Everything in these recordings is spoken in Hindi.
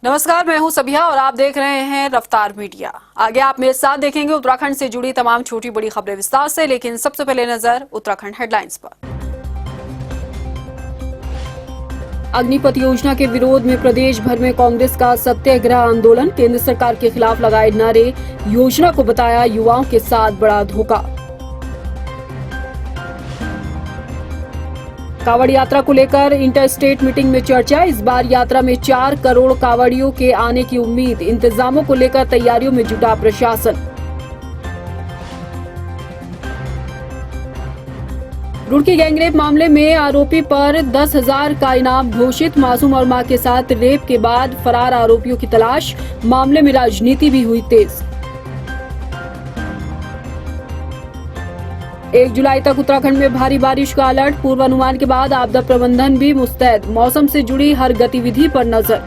नमस्कार, मैं हूं सबिया और आप देख रहे हैं रफ्तार मीडिया। आगे आप मेरे साथ देखेंगे उत्तराखंड से जुड़ी तमाम छोटी बड़ी खबरें विस्तार से, लेकिन सबसे पहले नजर उत्तराखंड हेडलाइंस पर। अग्निपथ योजना के विरोध में प्रदेश भर में कांग्रेस का सत्याग्रह आंदोलन। केंद्र सरकार के खिलाफ लगाए नारे, योजना को बताया युवाओं के साथ बड़ा धोखा। कांवड़ यात्रा को लेकर इंटर स्टेट मीटिंग में चर्चा। इस बार यात्रा में 4 करोड़ कांवड़ियों के आने की उम्मीद। इंतजामों को लेकर तैयारियों में जुटा प्रशासन। रुड़की गैंगरेप मामले में आरोपी पर 10,000 का इनाम घोषित। मासूम और मां के साथ रेप के बाद फरार आरोपियों की तलाश। मामले में राजनीति भी हुई तेज। 1 जुलाई तक उत्तराखंड में भारी बारिश का अलर्ट। पूर्वानुमान के बाद आपदा प्रबंधन भी मुस्तैद। मौसम से जुड़ी हर गतिविधि पर नजर।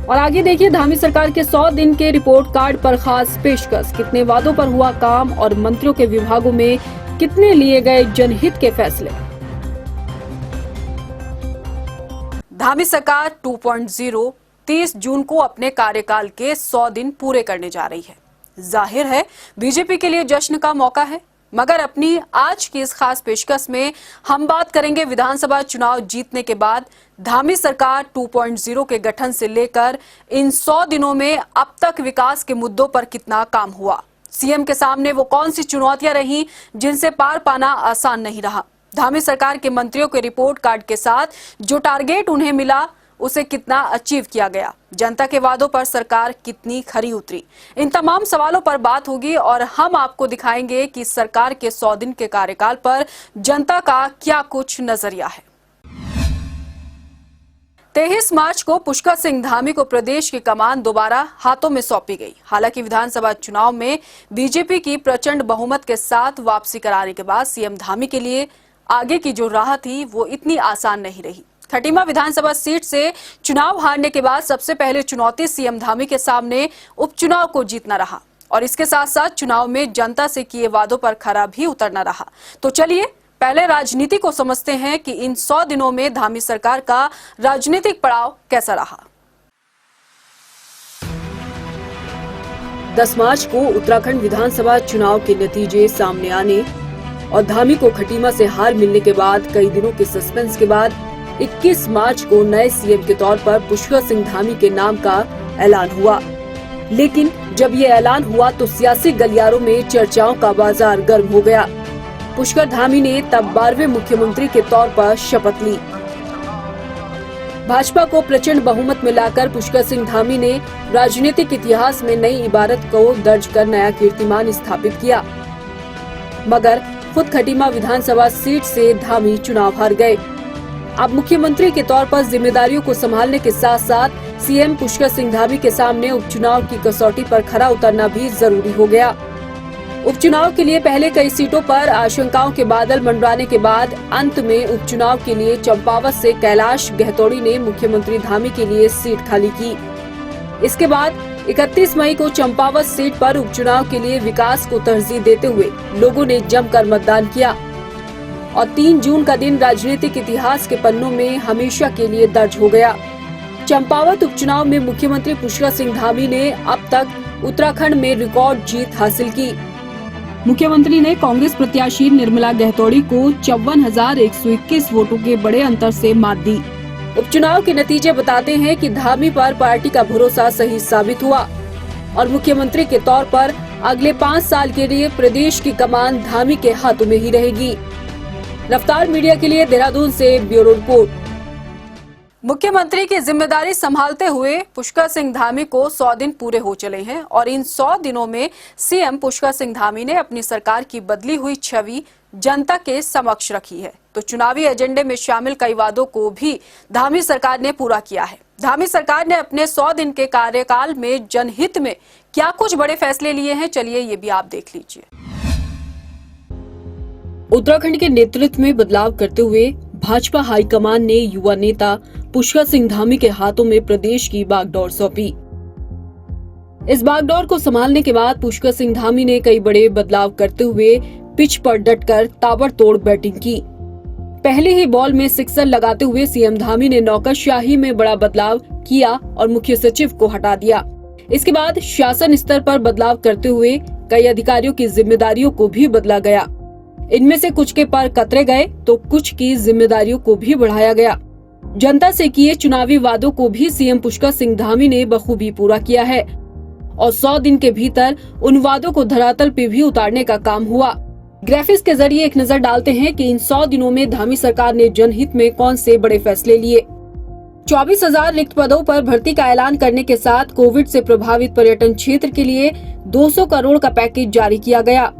और आगे देखिए धामी सरकार के 100 दिन के रिपोर्ट कार्ड पर खास पेशकश। कितने वादों पर हुआ काम और मंत्रियों के विभागों में कितने लिए गए जनहित के फैसले। धामी सरकार 2.0 30 जून को अपने कार्यकाल के 100 दिन पूरे करने जा रही है। जाहिर है बीजेपी के लिए जश्न का मौका है, मगर अपनी आज की इस खास पेशकश में हम बात करेंगे विधानसभा चुनाव जीतने के बाद धामी सरकार 2.0 के गठन से लेकर इन 100 दिनों में अब तक विकास के मुद्दों पर कितना काम हुआ। सीएम के सामने वो कौन सी चुनौतियां रही जिनसे पार पाना आसान नहीं रहा। धामी सरकार के मंत्रियों के रिपोर्ट कार्ड के साथ जो टारगेट उन्हें मिला उसे कितना अचीव किया गया। जनता के वादों पर सरकार कितनी खरी उतरी। इन तमाम सवालों पर बात होगी और हम आपको दिखाएंगे कि सरकार के 100 दिन के कार्यकाल पर जनता का क्या कुछ नजरिया है। 23 मार्च को पुष्कर सिंह धामी को प्रदेश की कमान दोबारा हाथों में सौंपी गई। हालांकि विधानसभा चुनाव में बीजेपी की प्रचंड बहुमत के साथ वापसी कराने के बाद सीएम धामी के लिए आगे की जो राह थी वो इतनी आसान नहीं रही। खटीमा विधानसभा सीट से चुनाव हारने के बाद सबसे पहले चुनौती सीएम धामी के सामने उपचुनाव को जीतना रहा और इसके साथ साथ चुनाव में जनता से किए वादों पर खरा भी उतरना रहा। तो चलिए पहले राजनीति को समझते हैं कि इन 100 दिनों में धामी सरकार का राजनीतिक पड़ाव कैसा रहा। 10 मार्च को उत्तराखंड विधानसभा चुनाव के नतीजे सामने आने और धामी को खटीमा से हार मिलने के बाद कई दिनों के सस्पेंस के बाद 21 मार्च को नए सीएम के तौर पर पुष्कर सिंह धामी के नाम का ऐलान हुआ। लेकिन जब ये ऐलान हुआ तो सियासी गलियारों में चर्चाओं का बाजार गर्म हो गया। पुष्कर धामी ने तब 12वें मुख्यमंत्री के तौर पर शपथ ली। भाजपा को प्रचंड बहुमत में लाकर पुष्कर सिंह धामी ने राजनीतिक इतिहास में नई इबारत को दर्ज कर नया कीर्तिमान स्थापित किया। मगर खुद खटीमा विधानसभा सीट से धामी चुनाव हार गए। अब मुख्यमंत्री के तौर पर जिम्मेदारियों को संभालने के साथ साथ सीएम पुष्कर सिंह धामी के सामने उपचुनाव की कसौटी पर खरा उतरना भी जरूरी हो गया। उपचुनाव के लिए पहले कई सीटों पर आशंकाओं के बादल मंडराने के बाद अंत में उपचुनाव के लिए चंपावत से कैलाश गहतोड़ी ने मुख्यमंत्री धामी के लिए सीट खाली की। इसके बाद 31 मई को चंपावत सीट पर उपचुनाव के लिए विकास को तरजीह देते हुए लोगों ने जमकर मतदान किया और 3 जून का दिन राजनीतिक इतिहास के पन्नों में हमेशा के लिए दर्ज हो गया। चंपावत उपचुनाव में मुख्यमंत्री पुष्कर सिंह धामी ने अब तक उत्तराखंड में रिकॉर्ड जीत हासिल की। मुख्यमंत्री ने कांग्रेस प्रत्याशी निर्मला गहतोड़ी को 54,121 वोटों के बड़े अंतर से मात दी। उपचुनाव के नतीजे बताते हैं कि धामी पर पार्टी का भरोसा सही साबित हुआ और मुख्यमंत्री के तौर पर अगले 5 साल के लिए प्रदेश की कमान धामी के हाथों में ही रहेगी। रफ्तार मीडिया के लिए देहरादून से ब्यूरो रिपोर्ट। मुख्यमंत्री की जिम्मेदारी संभालते हुए पुष्कर सिंह धामी को 100 दिन पूरे हो चले हैं और इन 100 दिनों में सीएम पुष्कर सिंह धामी ने अपनी सरकार की बदली हुई छवि जनता के समक्ष रखी है। तो चुनावी एजेंडे में शामिल कई वादों को भी धामी सरकार ने पूरा किया है। धामी सरकार ने अपने 100 दिन के कार्यकाल में जनहित में क्या कुछ बड़े फैसले लिए हैं, चलिए ये भी आप देख लीजिए। उत्तराखंड के नेतृत्व में बदलाव करते हुए भाजपा हाईकमान ने युवा नेता पुष्कर सिंह धामी के हाथों में प्रदेश की बागडोर सौंपी। इस बागडोर को संभालने के बाद पुष्कर सिंह धामी ने कई बड़े बदलाव करते हुए पिच पर डटकर ताबड़तोड़ बैटिंग की। पहले ही बॉल में सिक्सर लगाते हुए सीएम धामी ने नौकरशाही में बड़ा बदलाव किया और मुख्य सचिव को हटा दिया। इसके बाद शासन स्तर पर बदलाव करते हुए कई अधिकारियों की जिम्मेदारियों को भी बदला गया। इनमें से कुछ के पर कतरे गए तो कुछ की जिम्मेदारियों को भी बढ़ाया गया। जनता से किए चुनावी वादों को भी सीएम पुष्कर सिंह धामी ने बखूबी पूरा किया है और 100 दिन के भीतर उन वादों को धरातल पे भी उतारने का काम हुआ। ग्राफिक्स के जरिए एक नजर डालते हैं कि इन 100 दिनों में धामी सरकार ने जनहित में कौन से बड़े फैसले लिए। 24,000 रिक्त पदों पर भर्ती का ऐलान करने के साथ कोविड से प्रभावित पर्यटन क्षेत्र के लिए 200 करोड़ का पैकेज जारी किया गया।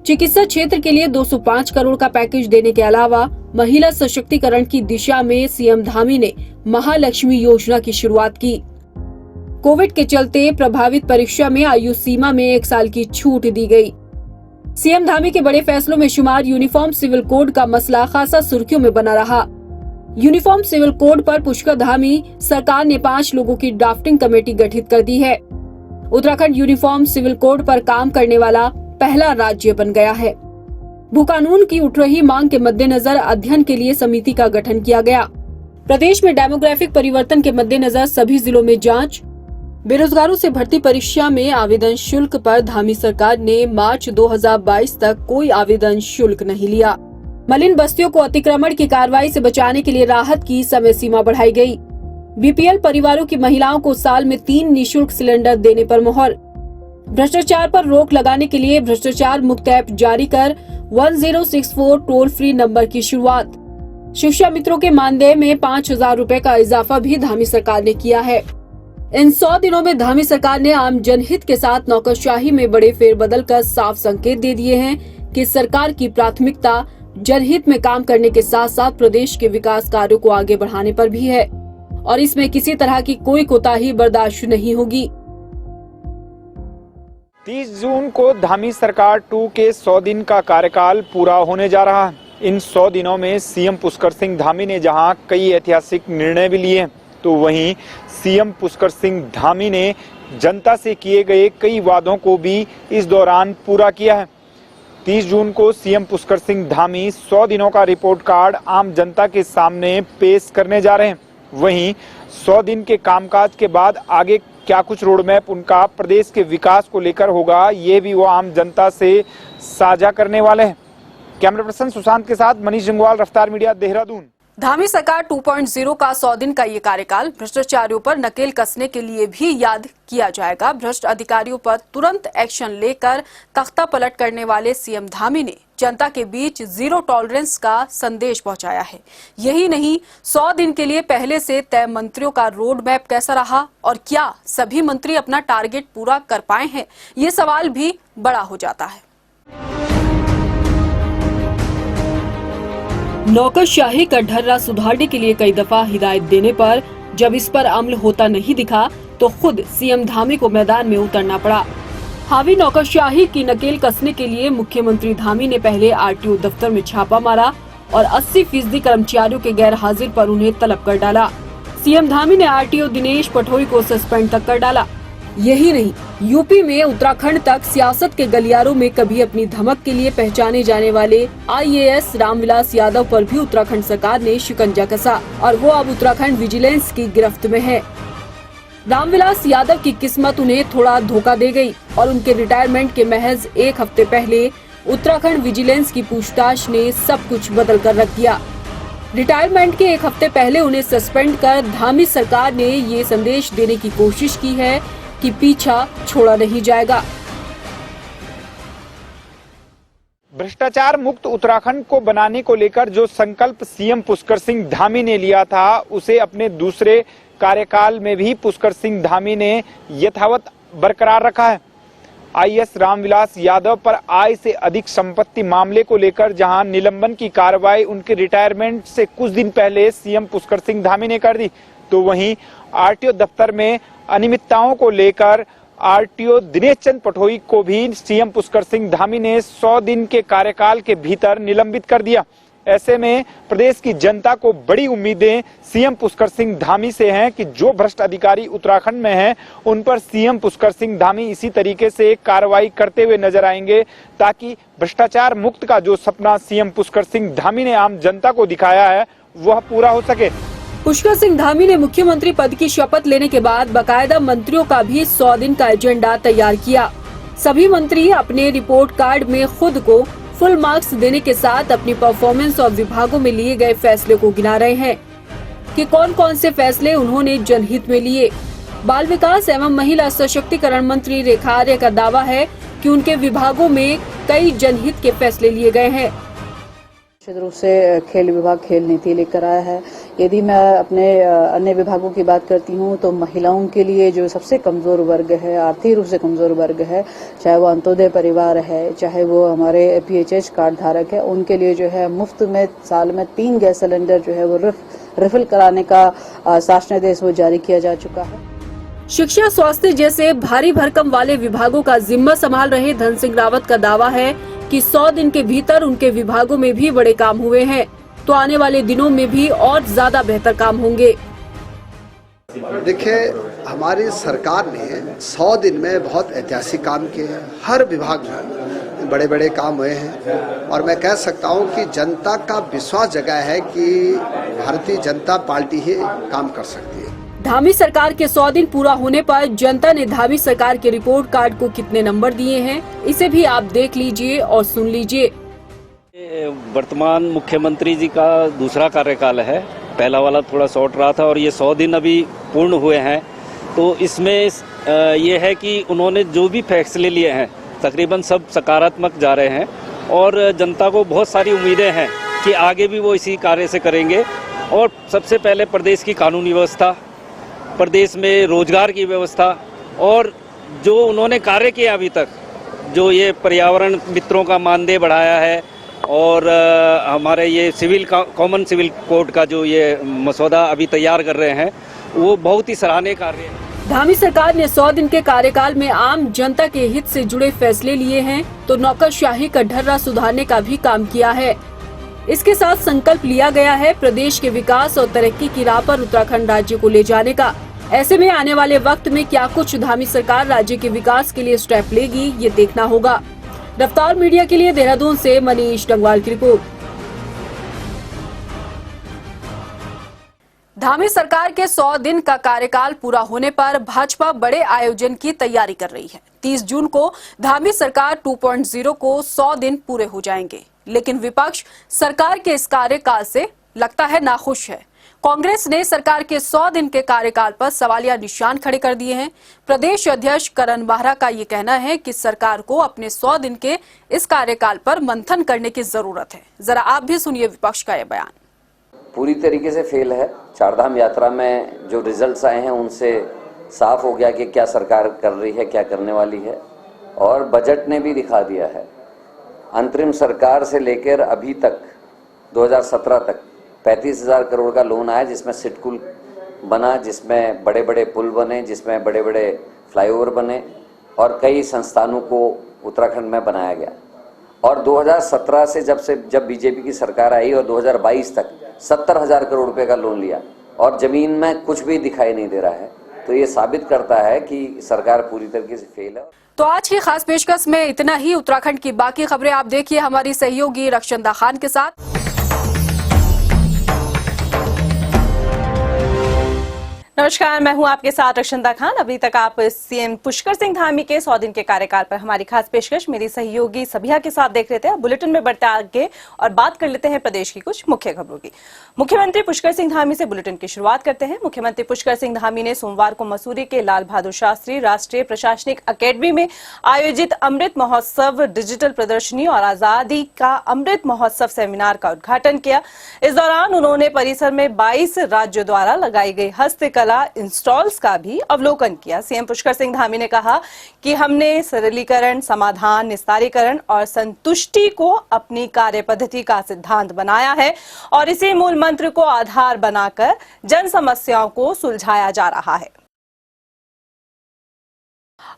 चिकित्सा क्षेत्र के लिए 205 करोड़ का पैकेज देने के अलावा महिला सशक्तिकरण की दिशा में सीएम धामी ने महालक्ष्मी योजना की शुरुआत की। कोविड के चलते प्रभावित परीक्षा में आयु सीमा में 1 साल की छूट दी गई। सीएम धामी के बड़े फैसलों में शुमार यूनिफॉर्म सिविल कोड का मसला खासा सुर्खियों में बना रहा। यूनिफॉर्म सिविल कोड पर पुष्कर धामी सरकार ने 5 लोगों की ड्राफ्टिंग कमेटी गठित कर दी है। उत्तराखंड यूनिफॉर्म सिविल कोड पर काम करने वाला पहला राज्य बन गया है। भू कानून की उठ रही मांग के मद्देनजर अध्ययन के लिए समिति का गठन किया गया। प्रदेश में डेमोग्राफिक परिवर्तन के मद्देनजर सभी जिलों में जांच। बेरोजगारों से भर्ती परीक्षा में आवेदन शुल्क पर धामी सरकार ने मार्च 2022 तक कोई आवेदन शुल्क नहीं लिया। मलिन बस्तियों को अतिक्रमण की कार्रवाई से बचाने के लिए राहत की समय सीमा बढ़ाई गई। बीपीएल परिवारों की महिलाओं को साल में 3 निःशुल्क सिलेंडर देने पर मुहर। भ्रष्टाचार पर रोक लगाने के लिए भ्रष्टाचार मुक्त ऐप जारी कर 1064 टोल फ्री नंबर की शुरुआत। शिक्षा मित्रों के मानदेय में 5,000 रुपए का इजाफा भी धामी सरकार ने किया है। इन 100 दिनों में धामी सरकार ने आम जनहित के साथ नौकरशाही में बड़े फेरबदल कर साफ संकेत दे दिए हैं कि सरकार की प्राथमिकता जनहित में काम करने के साथ साथ प्रदेश के विकास कार्यों को आगे बढ़ाने पर भी है और इसमें किसी तरह की कोई कोताही बर्दाश्त नहीं होगी। 30 जून को धामी सरकार 2 के 100 दिन का कार्यकाल पूरा होने जा रहा है। इन 100 दिनों में सीएम पुष्कर सिंह धामी ने जहां कई ऐतिहासिक निर्णय भी लिए, तो वहीं सीएम पुष्कर सिंह धामी ने जनता से किए गए कई वादों को भी इस दौरान पूरा किया है। 30 जून को सीएम पुष्कर सिंह धामी 100 दिनों का रिपोर्ट कार्ड आम जनता के सामने पेश करने जा रहे हैं। वहीं 100 दिन के कामकाज के बाद आगे क्या कुछ रोड मैप उनका प्रदेश के विकास को लेकर होगा, ये भी वो आम जनता से साझा करने वाले हैं। कैमरा पर्सन सुशांत के साथ मनीष जंगवाल, रफ्तार मीडिया, देहरादून। धामी सरकार 2.0 का 100 दिन का ये कार्यकाल भ्रष्टाचारियों पर नकेल कसने के लिए भी याद किया जाएगा। भ्रष्ट अधिकारियों पर तुरंत एक्शन लेकर तख्ता पलट करने वाले सीएम धामी ने जनता के बीच 0 टॉलरेंस का संदेश पहुंचाया है। यही नहीं, 100 दिन के लिए पहले से तय मंत्रियों का रोड मैप कैसा रहा और क्या सभी मंत्री अपना टारगेट पूरा कर पाए हैं, ये सवाल भी बड़ा हो जाता है। नौकरशाही का ढर्रा सुधारने के लिए कई दफा हिदायत देने पर जब इस पर अमल होता नहीं दिखा तो खुद सीएम धामी को मैदान में उतरना पड़ा। हावी नौकरशाही की नकेल कसने के लिए मुख्यमंत्री धामी ने पहले आरटीओ दफ्तर में छापा मारा और 80% कर्मचारियों के गैर हाजिर पर उन्हें तलब कर डाला। सीएम धामी ने आरटीओ दिनेश पठोई को सस्पेंड तक कर डाला। यही नहीं, यूपी में उत्तराखंड तक सियासत के गलियारों में कभी अपनी धमक के लिए पहचाने जाने वाले आईएएस रामविलास यादव पर भी उत्तराखंड सरकार ने शिकंजा कसा और वो अब उत्तराखंड विजिलेंस की गिरफ्त में है। रामविलास यादव की किस्मत उन्हें थोड़ा धोखा दे गई और उनके रिटायरमेंट के महज 1 हफ्ते पहले उत्तराखंड विजिलेंस की पूछताछ ने सब कुछ बदल कर रख दिया। रिटायरमेंट के 1 हफ्ते पहले उन्हें सस्पेंड कर धामी सरकार ने ये संदेश देने की कोशिश की है कि पीछा छोड़ा नहीं जाएगा। भ्रष्टाचार मुक्त उत्तराखंड को बनाने को लेकर जो संकल्प सीएम पुष्कर सिंह धामी ने लिया था, उसे अपने दूसरे कार्यकाल में भी पुष्कर सिंह धामी ने यथावत बरकरार रखा है। आईएएस रामविलास यादव पर आय से अधिक संपत्ति मामले को लेकर जहां निलंबन की कार्रवाई उनके रिटायरमेंट से कुछ दिन पहले सीएम पुष्कर सिंह धामी ने कर दी, तो वहीं आरटीओ दफ्तर में अनियमितताओं को लेकर आरटीओ दिनेश चंद पठोई को भी सीएम पुष्कर सिंह धामी ने 100 दिन के कार्यकाल के भीतर निलंबित कर दिया। ऐसे में प्रदेश की जनता को बड़ी उम्मीदें सीएम पुष्कर सिंह धामी से हैं कि जो भ्रष्ट अधिकारी उत्तराखंड में हैं उन पर सीएम पुष्कर सिंह धामी इसी तरीके से कार्रवाई करते हुए नजर आएंगे, ताकि भ्रष्टाचार मुक्त का जो सपना सीएम पुष्कर सिंह धामी ने आम जनता को दिखाया है वह पूरा हो सके। पुष्कर सिंह धामी ने मुख्यमंत्री पद की शपथ लेने के बाद बकायदा मंत्रियों का भी 100 दिन का एजेंडा तैयार किया। सभी मंत्री अपने रिपोर्ट कार्ड में खुद को फुल मार्क्स देने के साथ अपनी परफॉर्मेंस और विभागों में लिए गए फैसले को गिना रहे हैं कि कौन कौन से फैसले उन्होंने जनहित में लिए। बाल विकास एवं महिला सशक्तिकरण मंत्री रेखा आर्य का दावा है कि उनके विभागों में कई जनहित के फैसले लिए गए हैं। निश्चित रूप से खेल विभाग खेल नीति लेकर आया है। यदि मैं अपने अन्य विभागों की बात करती हूं तो महिलाओं के लिए जो सबसे कमजोर वर्ग है, आर्थिक रूप से कमजोर वर्ग है, चाहे वो अंत्योदय परिवार है, चाहे वो हमारे PHH कार्ड धारक है, उनके लिए जो है मुफ्त में साल में 3 गैस सिलेंडर जो है वो रिफिल कराने का शासनादेश वो जारी किया जा चुका है। शिक्षा, स्वास्थ्य जैसे भारी भरकम वाले विभागों का जिम्मा संभाल रहे धन सिंह रावत का दावा है कि 100 दिन के भीतर उनके विभागों में भी बड़े काम हुए हैं, तो आने वाले दिनों में भी और ज्यादा बेहतर काम होंगे। देखिए, हमारी सरकार ने 100 दिन में बहुत ऐतिहासिक काम किए हैं। हर विभाग में बड़े बड़े काम हुए हैं और मैं कह सकता हूं कि जनता का विश्वास जगा है कि भारतीय जनता पार्टी ही काम कर सकती है। धामी सरकार के 100 दिन पूरा होने पर जनता ने धामी सरकार के रिपोर्ट कार्ड को कितने नंबर दिए हैं, इसे भी आप देख लीजिए और सुन लीजिए। वर्तमान मुख्यमंत्री जी का दूसरा कार्यकाल है, पहला वाला थोड़ा शॉर्ट रहा था और ये 100 दिन अभी पूर्ण हुए हैं। तो इसमें ये है कि उन्होंने जो भी फैसले लिए हैं तकरीबन सब सकारात्मक जा रहे हैं और जनता को बहुत सारी उम्मीदें हैं कि आगे भी वो इसी कार्य से करेंगे। और सबसे पहले प्रदेश की कानूनी व्यवस्था, प्रदेश में रोजगार की व्यवस्था और जो उन्होंने कार्य किया अभी तक, जो ये पर्यावरण मित्रों का मानदेय बढ़ाया है और हमारे ये कॉमन सिविल कोड का जो ये मसौदा अभी तैयार कर रहे हैं, वो बहुत ही सराहनीय कार्य है। धामी सरकार ने 100 दिन के कार्यकाल में आम जनता के हित से जुड़े फैसले लिए हैं, तो नौकरशाही का ढर्रा सुधारने का भी काम किया है। इसके साथ संकल्प लिया गया है प्रदेश के विकास और तरक्की की राह पर उत्तराखंड राज्य को ले जाने का। ऐसे में आने वाले वक्त में क्या कुछ धामी सरकार राज्य के विकास के लिए स्टेप लेगी, ये देखना होगा। रफ्तार मीडिया के लिए देहरादून से मनीष डंगवाल की रिपोर्ट। धामी सरकार के 100 दिन का कार्यकाल पूरा होने पर भाजपा बड़े आयोजन की तैयारी कर रही है। 30 जून को धामी सरकार 2.0 को 100 दिन पूरे हो जाएंगे, लेकिन विपक्ष सरकार के इस कार्यकाल से लगता है नाखुश है। कांग्रेस ने सरकार के 100 दिन के कार्यकाल पर सवालिया निशान खड़े कर दिए हैं। प्रदेश अध्यक्ष करण बाहरा का ये कहना है कि सरकार को अपने 100 दिन के इस कार्यकाल पर मंथन करने की जरूरत है। जरा आप भी सुनिए विपक्ष का यह बयान। पूरी तरीके से फेल है। चारधाम यात्रा में जो रिजल्ट्स आए हैं उनसे साफ हो गया कि क्या सरकार कर रही है, क्या करने वाली है, और बजट ने भी दिखा दिया है। अंतरिम सरकार से लेकर अभी तक 2017 तक 35,000 करोड़ का लोन आया, जिसमें सिडकुल बना, जिसमें बड़े बड़े पुल बने, जिसमें बड़े बड़े फ्लाईओवर बने और कई संस्थानों को उत्तराखंड में बनाया गया। और 2017 से जब बीजेपी की सरकार आई और 2022 तक 70,000 करोड़ रुपए का लोन लिया और जमीन में कुछ भी दिखाई नहीं दे रहा है। तो ये साबित करता है कि सरकार पूरी तरीके से फेल है। तो आज की खास पेशकश में इतना ही। उत्तराखंड की बाकी खबरें आप देखिए हमारी सहयोगी रक्षंदा खान के साथ। नमस्कार, मैं हूं आपके साथ रक्षंदा खान। अभी तक आप सीएम पुष्कर सिंह धामी के 100 दिन के कार्यकाल पर हमारी खास पेशकश मेरी सहयोगी सबिया के साथ देख रहे थे। बुलेटिन में बढ़ते आगे और बात कर लेते हैं प्रदेश की कुछ मुख्य खबरों की। मुख्यमंत्री पुष्कर सिंह धामी से बुलेटिन की शुरुआत करते हैं। मुख्यमंत्री पुष्कर सिंह धामी ने सोमवार को मसूरी के लाल बहादुर शास्त्री राष्ट्रीय प्रशासनिक अकेडमी में आयोजित अमृत महोत्सव डिजिटल प्रदर्शनी और आजादी का अमृत महोत्सव सेमिनार का उद्घाटन किया। इस दौरान उन्होंने परिसर में 22 राज्यों द्वारा लगाई गई हस्तकला इंस्टॉल्स का भी अवलोकन किया। सीएम पुष्कर सिंह धामी ने कहा कि हमने सरलीकरण, समाधान, निस्तारीकरण और संतुष्टि को अपनी कार्य पद्धति का सिद्धांत बनाया है और इसी मूल मंत्र को आधार बनाकर जन समस्याओं को सुलझाया जा रहा है।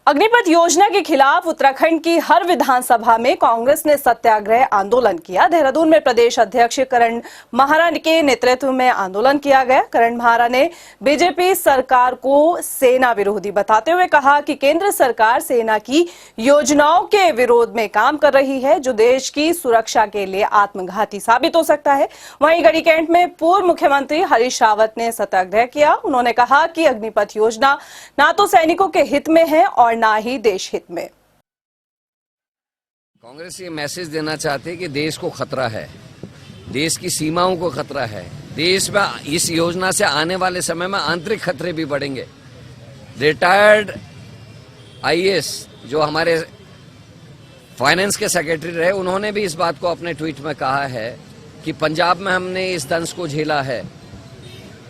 अग्निपथ योजना के खिलाफ उत्तराखंड की हर विधानसभा में कांग्रेस ने सत्याग्रह आंदोलन किया। देहरादून में प्रदेश अध्यक्ष करण महारा के नेतृत्व में आंदोलन किया गया। करण महारा ने बीजेपी सरकार को सेना विरोधी बताते हुए कहा कि केंद्र सरकार सेना की योजनाओं के विरोध में काम कर रही है, जो देश की सुरक्षा के लिए आत्मघाती साबित हो सकता है। वहीं गढ़ी कैंट में पूर्व मुख्यमंत्री हरीश रावत ने सत्याग्रह किया। उन्होंने कहा कि अग्निपथ योजना न तो सैनिकों के हित में है और ना ही देश हित में। कांग्रेस ये मैसेज देना चाहते हैं कि देश को खतरा है, देश की सीमाओं को खतरा है, देश में इस योजना से आने वाले समय में आंतरिक खतरे भी बढ़ेंगे। रिटायर्ड आईएएस जो हमारे फाइनेंस के सेक्रेटरी रहे, उन्होंने भी इस बात को अपने ट्वीट में कहा है कि पंजाब में हमने इस दंश को झेला है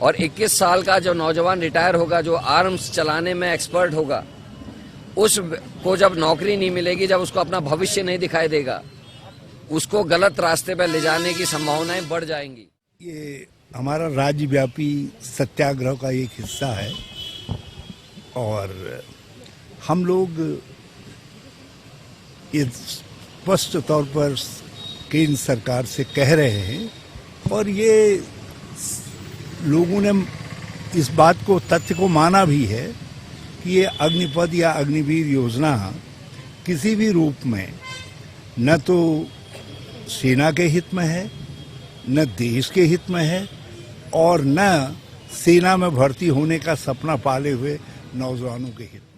और 21 साल का जो नौजवान रिटायर होगा, जो आर्म्स चलाने में एक्सपर्ट होगा, उसको जब नौकरी नहीं मिलेगी, जब उसको अपना भविष्य नहीं दिखाई देगा, उसको गलत रास्ते पर ले जाने की संभावनाएं बढ़ जाएंगी। ये हमारा राज्यव्यापी सत्याग्रह का एक हिस्सा है और हम लोग ये स्पष्ट तौर पर केंद्र सरकार से कह रहे हैं और ये लोगों ने इस बात को, तथ्य को माना भी है कि ये अग्निपथ या अग्निवीर योजना किसी भी रूप में न तो सेना के हित में है, न देश के हित में है और न सेना में भर्ती होने का सपना पाले हुए नौजवानों के हित में।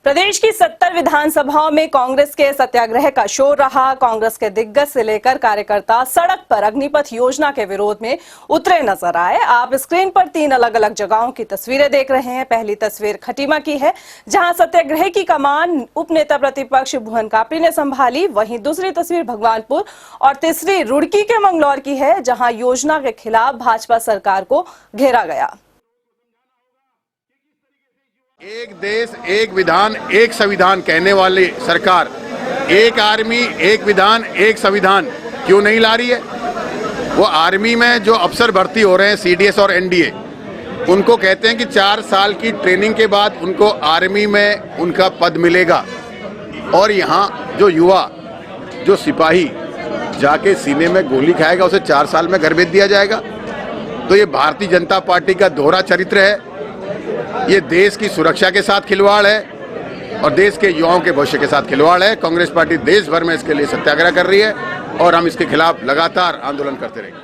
प्रदेश की 70 विधानसभाओं में कांग्रेस के सत्याग्रह का शोर रहा। कांग्रेस के दिग्गज से लेकर कार्यकर्ता सड़क पर अग्निपथ योजना के विरोध में उतरे नजर आए। आप स्क्रीन पर 3 अलग अलग जगहों की तस्वीरें देख रहे हैं। पहली तस्वीर खटीमा की है, जहां सत्याग्रह की कमान उपनेता प्रतिपक्ष भुवन कापड़ी ने संभाली। वहीं दूसरी तस्वीर भगवानपुर और तीसरी रुड़की के मंगलौर की है, जहां योजना के खिलाफ भाजपा सरकार को घेरा गया। एक देश एक विधान एक संविधान कहने वाली सरकार एक आर्मी एक विधान एक संविधान क्यों नहीं ला रही है? वो आर्मी में जो अफसर भर्ती हो रहे हैं, सीडीएस और एनडीए, उनको कहते हैं कि 4 साल की ट्रेनिंग के बाद उनको आर्मी में उनका पद मिलेगा और यहाँ जो युवा, जो सिपाही जाके सीने में गोली खाएगा, उसे 4 साल में घर भेज दिया जाएगा। तो ये भारतीय जनता पार्टी का दोहरा चरित्र है। ये देश की सुरक्षा के साथ खिलवाड़ है और देश के युवाओं के भविष्य के साथ खिलवाड़ है। कांग्रेस पार्टी देश भर में इसके लिए सत्याग्रह कर रही है और हम इसके खिलाफ लगातार आंदोलन करते रहेंगे।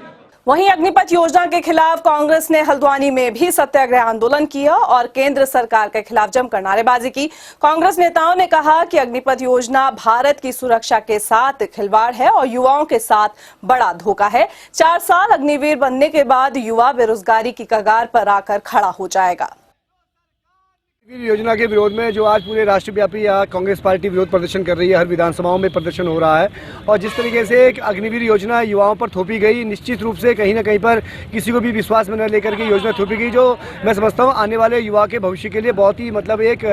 वहीं अग्निपथ योजना के खिलाफ कांग्रेस ने हल्द्वानी में भी सत्याग्रह आंदोलन किया और केंद्र सरकार के खिलाफ जमकर नारेबाजी की। कांग्रेस नेताओं ने कहा कि अग्निपथ योजना भारत की सुरक्षा के साथ खिलवाड़ है और युवाओं के साथ बड़ा धोखा है। 4 साल अग्निवीर बनने के बाद युवा बेरोजगारी की कगार पर आकर खड़ा हो जाएगा। योजना के विरोध में जो आज पूरे राष्ट्रव्यापी कांग्रेस पार्टी विरोध प्रदर्शन कर रही है, हर विधानसभाओं में प्रदर्शन हो रहा है और जिस तरीके से एक अग्निवीर योजना युवाओं पर थोपी गई, निश्चित रूप से कहीं ना कहीं पर किसी को भी विश्वास में न लेकर के योजना थोपी गई, जो मैं समझता हूं आने वाले युवा के भविष्य के लिए बहुत ही मतलब एक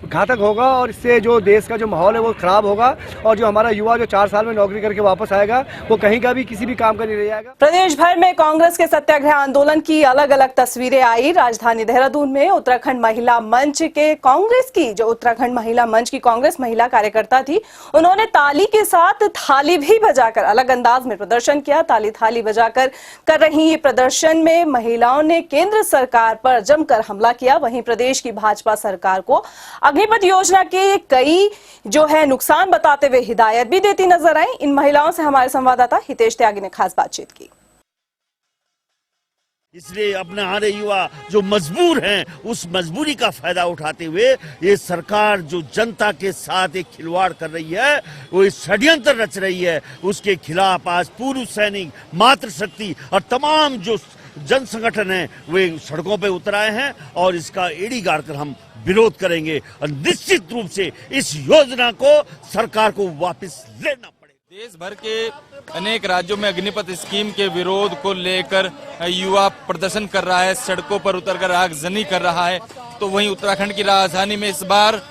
घातक होगा और इससे जो देश का जो माहौल है वो खराब होगा और जो हमारा युवा जो 4 साल में नौकरी करके वापस आएगा वो कहीं का भी किसी भी काम का नहीं रह जाएगा। प्रदेश भर में कांग्रेस के सत्याग्रह आंदोलन की अलग अलग तस्वीरें आई। राजधानी देहरादून में उत्तराखंड महिला मंच के कांग्रेस की जो उत्तराखंड महिला मंच की कांग्रेस महिला कार्यकर्ता थी, उन्होंने ताली के साथ थाली भी बजाकर अलग अंदाज में प्रदर्शन किया। थाली बजाकर कर रही ये प्रदर्शन में महिलाओं ने केंद्र सरकार पर जमकर हमला किया। वहीं प्रदेश की भाजपा सरकार को अग्निपथ योजना के कई जो है नुकसान बताते हुए हिदायत भी देती नजर आई। इन महिलाओं से हमारे संवाददाता हितेश त्यागी ने खास बातचीत की। इसलिए अपने हमारे युवा जो मजबूर हैं, उस मजबूरी का फायदा उठाते हुए ये सरकार जो जनता के साथ एक खिलवाड़ कर रही है, वो इस षड्यंत्र रच रही है, उसके खिलाफ आज पूर्व सैनिक, मातृशक्ति और तमाम जो जन संगठन है वे सड़कों पे उतर आए हैं और इसका एड़ी गाड़कर हम विरोध करेंगे और निश्चित रूप से इस योजना को सरकार को वापस लेना पड़ेगा। देश भर के अनेक राज्यों में अग्निपथ स्कीम के विरोध को लेकर युवा प्रदर्शन कर रहा है, सड़कों पर उतरकर आगजनी कर रहा है। तो वहीं उत्तराखंड की राजधानी में इस बार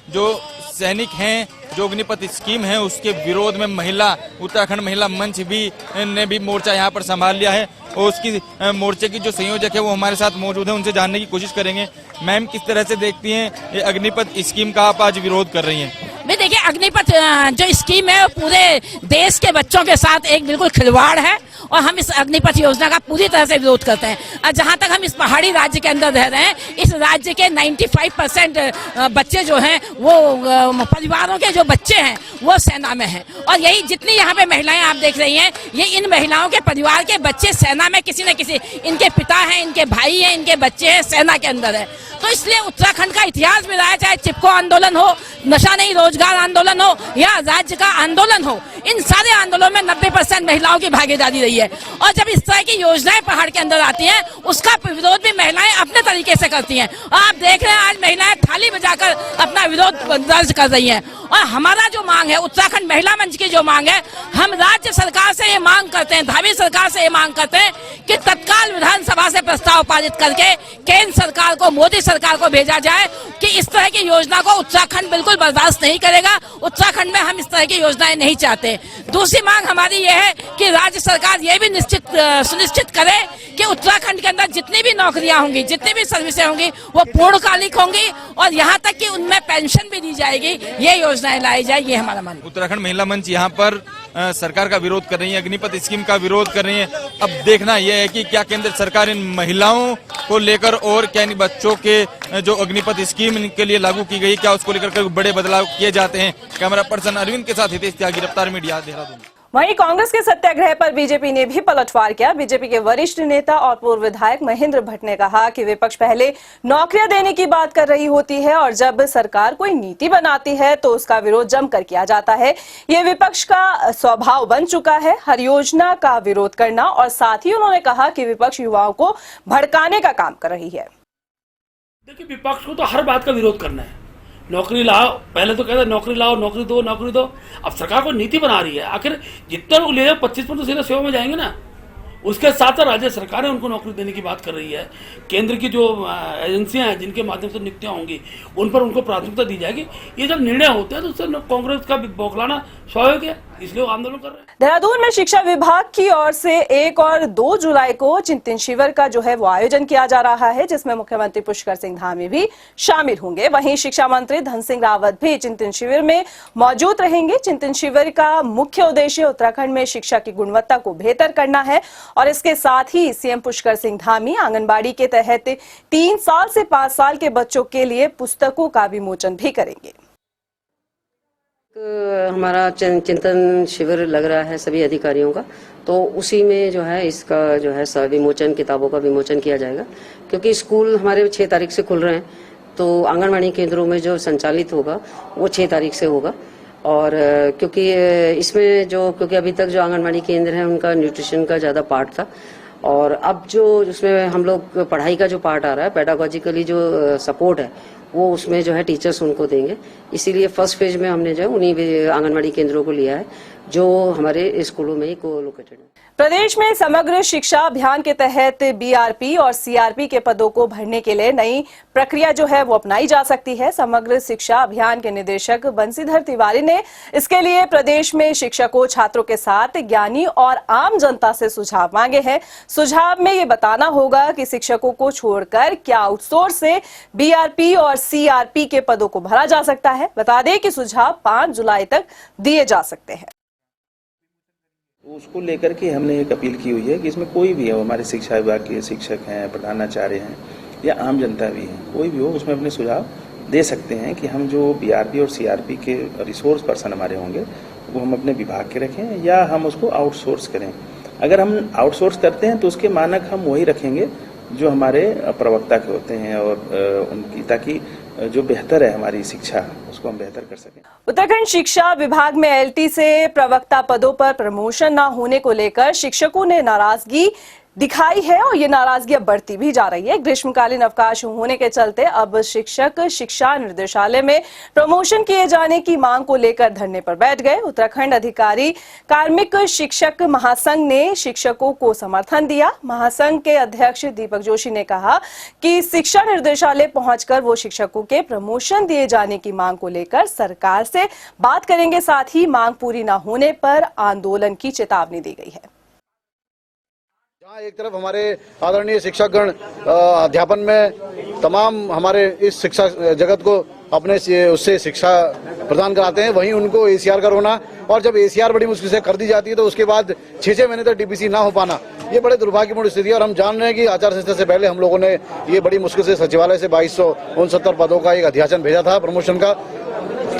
जो सैनिक हैं, जो अग्निपथ स्कीम है उसके विरोध में उत्तराखंड महिला मंच ने भी मोर्चा यहाँ पर संभाल लिया है और उसकी मोर्चे की जो संयोजक है वो हमारे साथ मौजूद है, उनसे जानने की कोशिश करेंगे मैम, किस तरह से देखती हैं ये अग्निपथ स्कीम का आप आज विरोध कर रही हैं? मैं देखिए, अग्निपथ जो स्कीम है वो पूरे देश के बच्चों के साथ एक बिल्कुल खिलवाड़ है और हम इस अग्निपथ योजना का पूरी तरह से विरोध करते हैं। और जहां तक हम इस पहाड़ी राज्य के अंदर रह रहे हैं, इस राज्य के 95% बच्चे जो हैं वो परिवारों के जो बच्चे हैं वो सेना में हैं। और यही जितनी यहाँ पे महिलाएं आप देख रही हैं, ये इन महिलाओं के परिवार के बच्चे सेना में किसी न किसी, इनके पिता हैं, इनके भाई हैं, इनके बच्चे हैं, सेना के अंदर है। तो इसलिए उत्तराखंड का इतिहास भी रहा है, चाहे चिपको आंदोलन हो, नशा नहीं रोजगार आंदोलन हो या राज्य का आंदोलन हो, इन सारे आंदोलनों में 90% महिलाओं की भागीदारी रही है। और जब इस तरह की योजनाएं पहाड़ के अंदर आती हैं, उसका विरोध भी महिलाएं अपने तरीके से करती हैं। और आप देख रहे हैं आज महिलाएं थाली बजाकर अपना विरोध दर्ज कर रही हैं। और हमारा जो मांग है, उत्तराखंड महिला मंच की जो मांग है, हम राज्य सरकार से ये मांग करते हैं, धामी सरकार से ये मांग करते हैं कि तत्काल विधानसभा से प्रस्ताव पारित करके केंद्र सरकार को, मोदी सरकार को भेजा जाए कि इस तरह की योजना को उत्तराखंड बिल्कुल बर्दाश्त नहीं करेगा। उत्तराखंड में हम इस तरह की योजनाएं नहीं चाहते। दूसरी मांग हमारी ये है कि राज्य सरकार ये भी सुनिश्चित करे कि उत्तराखंड के अंदर जितनी भी नौकरियां होंगी, जितनी भी सर्विसें होंगी, वो पूर्णकालिक होंगी और यहाँ तक कि उनमें पेंशन भी दी जाएगी। ये योजनाएं लाई जाए, ये हमारा मानना। उत्तराखंड महिला मंच यहाँ पर सरकार का विरोध कर रही है, अग्निपथ स्कीम का विरोध कर रही है। अब देखना यह है कि क्या केंद्र सरकार इन महिलाओं को लेकर और क्या इन बच्चों के जो अग्निपथ स्कीम के लिए लागू की गई, क्या उसको लेकर बड़े बदलाव किए जाते हैं। कैमरा पर्सन अरविंद के साथ हितेश त्यागी, रफ्तार मीडिया, देहरादून। वहीं कांग्रेस के सत्याग्रह पर बीजेपी ने भी पलटवार किया। बीजेपी के वरिष्ठ नेता और पूर्व विधायक महेंद्र भट्ट ने कहा कि विपक्ष पहले नौकरियां देने की बात कर रही होती है और जब सरकार कोई नीति बनाती है तो उसका विरोध जमकर किया जाता है। ये विपक्ष का स्वभाव बन चुका है, हर योजना का विरोध करना। और साथ ही उन्होंने कहा कि विपक्ष युवाओं को भड़काने का काम कर रही है। देखिए, विपक्ष को तो हर बात का विरोध करना है। नौकरी लाओ, पहले तो कहते नौकरी लाओ, नौकरी दो, नौकरी दो। अब सरकार को नीति बना रही है। आखिर जितने लोग ले 25% सीधे सेवा में जाएंगे ना, उसके साथ राज्य सरकार उनको नौकरी देने की बात कर रही है। केंद्र की जो एजेंसियां हैं जिनके माध्यम से नियुक्तियां होंगी, उन पर उनको प्राथमिकता दी जाएगी। ये जब निर्णय होते हैं तो उससे कांग्रेस का बौखलाना स्वाभाविक है, इसलिए वो आंदोलन कर रहे हैं। देहरादून में शिक्षा विभाग की ओर से 1 और 2 जुलाई को चिंतन शिविर का जो है वो आयोजन किया जा रहा है, जिसमें मुख्यमंत्री पुष्कर सिंह धामी भी शामिल होंगे। वहीं शिक्षा मंत्री धन सिंह रावत भी चिंतन शिविर में मौजूद रहेंगे। चिंतन शिविर का मुख्य उद्देश्य उत्तराखंड में शिक्षा की गुणवत्ता को बेहतर करना है और इसके साथ ही सीएम पुष्कर सिंह धामी आंगनबाड़ी के तहत 3 साल से 5 साल के बच्चों के लिए पुस्तकों का विमोचन भी करेंगे। हमारा चिंतन शिविर लग रहा है सभी अधिकारियों का, तो उसी में जो है इसका जो है विमोचन, किताबों का विमोचन किया जाएगा। क्योंकि स्कूल हमारे 6 तारीख से खुल रहे हैं, तो आंगनबाड़ी केंद्रों में जो संचालित होगा वो 6 तारीख से होगा। और क्योंकि इसमें क्योंकि अभी तक जो आंगनबाड़ी केंद्र हैं उनका न्यूट्रिशन का ज़्यादा पार्ट था, और अब जो उसमें हम लोग पढ़ाई का जो पार्ट आ रहा है, पेडागोजिकली जो सपोर्ट है, वो उसमें जो है टीचर्स उनको देंगे। इसीलिए फर्स्ट फेज में हमने जो है उन्हीं आंगनबाड़ी केंद्रों को लिया है जो हमारे स्कूलों में ही को-लोकेटेड है। प्रदेश में समग्र शिक्षा अभियान के तहत बीआरपी और सीआरपी के पदों को भरने के लिए नई प्रक्रिया जो है वो अपनाई जा सकती है। समग्र शिक्षा अभियान के निदेशक बंसीधर तिवारी ने इसके लिए प्रदेश में शिक्षकों, छात्रों के साथ ज्ञानी और आम जनता से सुझाव मांगे हैं। सुझाव में ये बताना होगा कि शिक्षकों को छोड़कर क्या आउटसोर्स से बीआरपी और सीआरपी के पदों को भरा जा सकता है। बता दें कि सुझाव 5 जुलाई तक दिए जा सकते हैं। उसको लेकर के हमने एक अपील की हुई है कि इसमें कोई भी हो, हमारे शिक्षा विभाग के शिक्षक हैं, प्रधानाचार्य हैं या आम जनता भी है, कोई भी हो, उसमें अपने सुझाव दे सकते हैं कि हम जो बीआरपी और सीआरपी के रिसोर्स पर्सन हमारे होंगे वो हम अपने विभाग के रखें या हम उसको आउटसोर्स करें। अगर हम आउटसोर्स करते हैं तो उसके मानक हम वही रखेंगे जो हमारे प्रवक्ता के होते हैं और उनकी, ताकि जो बेहतर है हमारी शिक्षा उसको हम बेहतर कर सकें। उत्तराखंड शिक्षा विभाग में एलटी से प्रवक्ता पदों पर प्रमोशन न होने को लेकर शिक्षकों ने नाराजगी दिखाई है और ये नाराजगी अब बढ़ती भी जा रही है। ग्रीष्मकालीन अवकाश होने के चलते अब शिक्षक शिक्षा निर्देशालय में प्रमोशन किए जाने की मांग को लेकर धरने पर बैठ गए। उत्तराखंड अधिकारी कार्मिक शिक्षक महासंघ ने शिक्षकों को समर्थन दिया। महासंघ के अध्यक्ष दीपक जोशी ने कहा कि शिक्षा निर्देशालय पहुंचकर वो शिक्षकों के प्रमोशन दिए जाने की मांग को लेकर सरकार से बात करेंगे, साथ ही मांग पूरी न होने पर आंदोलन की चेतावनी दी गई है। एक तरफ हमारे आदरणीय शिक्षकगण अध्यापन में तमाम हमारे इस शिक्षा जगत को अपने उससे शिक्षा प्रदान कराते हैं, वहीं उनको ACR का रोना, और जब ACR बड़ी मुश्किल से कर दी जाती है तो उसके बाद 6 महीने तक DPC ना हो पाना, ये बड़े दुर्भाग्यपूर्ण स्थिति है। और हम जान रहे हैं कि आचार संहिता से पहले हम लोगों ने ये बड़ी मुश्किल से सचिवालय से 2269 पदों का एक अध्याचन भेजा था प्रमोशन का।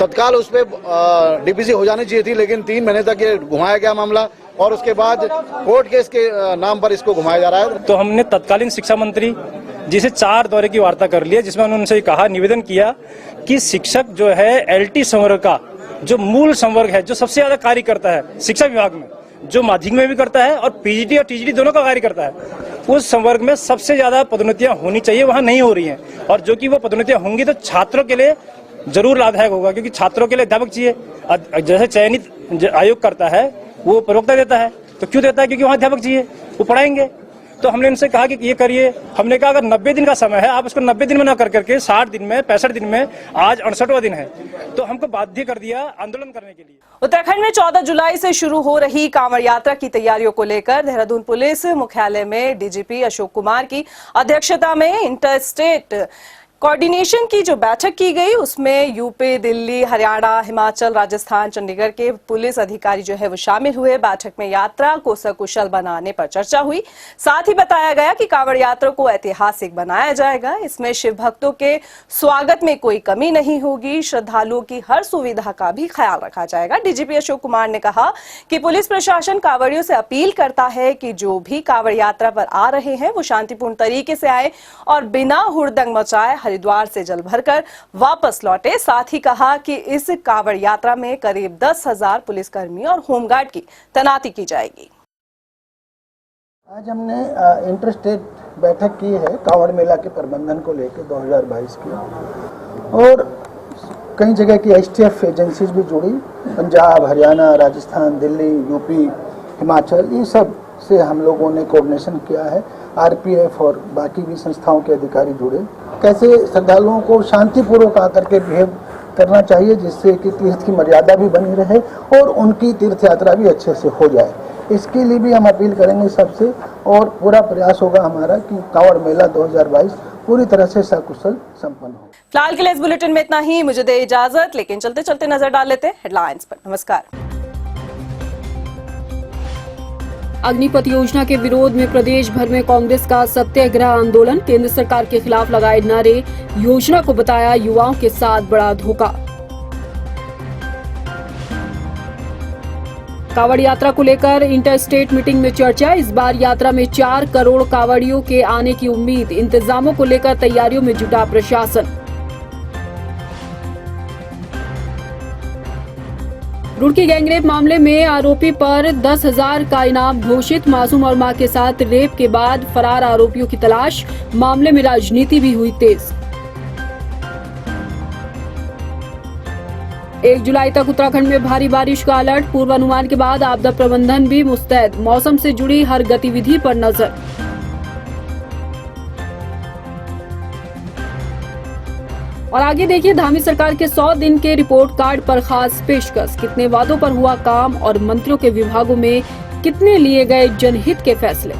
तत्काल उस पर DPC हो जानी चाहिए थी, लेकिन 3 महीने तक ये घुमाया गया मामला, और उसके बाद कोर्ट केस के नाम पर इसको घुमाया जा रहा है। तो हमने तत्कालीन शिक्षा मंत्री जिसे 4 दौरे की वार्ता कर लिया, जिसमें उन्होंने उनसे कहा, निवेदन किया कि शिक्षक जो है LT संवर्ग का जो मूल संवर्ग है, जो सबसे ज्यादा कार्य करता है शिक्षा विभाग में, जो माध्यमिक में भी करता है और PGT और TGT दोनों का कार्य करता है, उस संवर्ग में सबसे ज्यादा पदोन्नतियां होनी चाहिए, वहां नहीं हो रही हैं। और जो कि वो पदोन्नतियां होंगी तो छात्रों के लिए जरूर लाभदायक होगा, क्योंकि छात्रों के लिए अध्यापक चाहिए। जैसे चयनित आयोग करता है वो प्रवक्ता देता है, तो क्यों देता है? क्योंकि वहाँ अध्यापक चाहिए, वो पढ़ाएंगे। तो हमने उनसे कहा कि ये करिए। हमने कहा अगर 90 दिन का समय है, आप उसको 90 दिन में ना करके 60 दिन में, 65 दिन में, आज 68वां दिन है, तो हमको बाध्य कर दिया आंदोलन करने के लिए। उत्तराखंड में 14 जुलाई से शुरू हो रही कांवड़ यात्रा की तैयारियों को लेकर देहरादून पुलिस मुख्यालय में DGP अशोक कुमार की अध्यक्षता में इंटर स्टेट कोऑर्डिनेशन की जो बैठक की गई, उसमें यूपी, दिल्ली, हरियाणा, हिमाचल, राजस्थान, चंडीगढ़ के पुलिस अधिकारी जो है वो शामिल हुए। बैठक में यात्रा को सकुशल बनाने पर चर्चा हुई। साथ ही बताया गया कि कांवड़ यात्रा को ऐतिहासिक बनाया जाएगा। इसमें शिव भक्तों के स्वागत में कोई कमी नहीं होगी। श्रद्धालुओं की हर सुविधा का भी ख्याल रखा जाएगा। DGP अशोक कुमार ने कहा कि पुलिस प्रशासन कांवड़ियों से अपील करता है कि जो भी कांवड़ यात्रा पर आ रहे हैं वो शांतिपूर्ण तरीके से आए और बिना हुड़दंग मचाए हरिद्वार से जल भरकर वापस लौटे। साथ ही कहा कि इस कांवड़ यात्रा में करीब 10,000 पुलिसकर्मी और होमगार्ड की तैनाती की जाएगी। आज हमने इंटर स्टेट बैठक की है कांवड़ मेला के प्रबंधन को लेकर 2022 की, और कई जगह की STF एजेंसीज भी जुड़ी, पंजाब, हरियाणा, राजस्थान, दिल्ली, यूपी, हिमाचल, ये सब से हम लोगों ने कोऑर्डिनेशन किया है। RPF और बाकी भी संस्थाओं के अधिकारी जुड़े। कैसे श्रद्धालुओं को शांतिपूर्वक आकर के बिहेव करना चाहिए, जिससे कि तीर्थ की मर्यादा भी बनी रहे और उनकी तीर्थ यात्रा भी अच्छे से हो जाए। इसके लिए भी हम अपील करेंगे सबसे, और पूरा प्रयास होगा हमारा कि कांवड़ मेला 2022 पूरी तरह से सकुशल संपन्न हो। फिलहाल के लिए इस बुलेटिन में इतना ही। मुझे दे इजाजत, लेकिन चलते चलते नजर डाल लेते हैं हेडलाइंस पर। नमस्कार। अग्निपथ योजना के विरोध में प्रदेश भर में कांग्रेस का सत्याग्रह आंदोलन। केंद्र सरकार के खिलाफ लगाए नारे। योजना को बताया युवाओं के साथ बड़ा धोखा। कांवड़ यात्रा को लेकर इंटर स्टेट मीटिंग में चर्चा। इस बार यात्रा में 4 करोड़ कांवड़ियों के आने की उम्मीद। इंतजामों को लेकर तैयारियों में जुटा प्रशासन। रुड़की गैंगरेप मामले में आरोपी पर 10,000 का इनाम घोषित। मासूम और मां के साथ रेप के बाद फरार आरोपियों की तलाश। मामले में राजनीति भी हुई तेज। 1 जुलाई तक उत्तराखंड में भारी बारिश का अलर्ट। पूर्वानुमान के बाद आपदा प्रबंधन भी मुस्तैद। मौसम से जुड़ी हर गतिविधि पर नजर। और आगे देखिए धामी सरकार के 100 दिन के रिपोर्ट कार्ड पर खास पेशकश। कितने वादों पर हुआ काम और मंत्रियों के विभागों में कितने लिए गए जनहित के फैसले।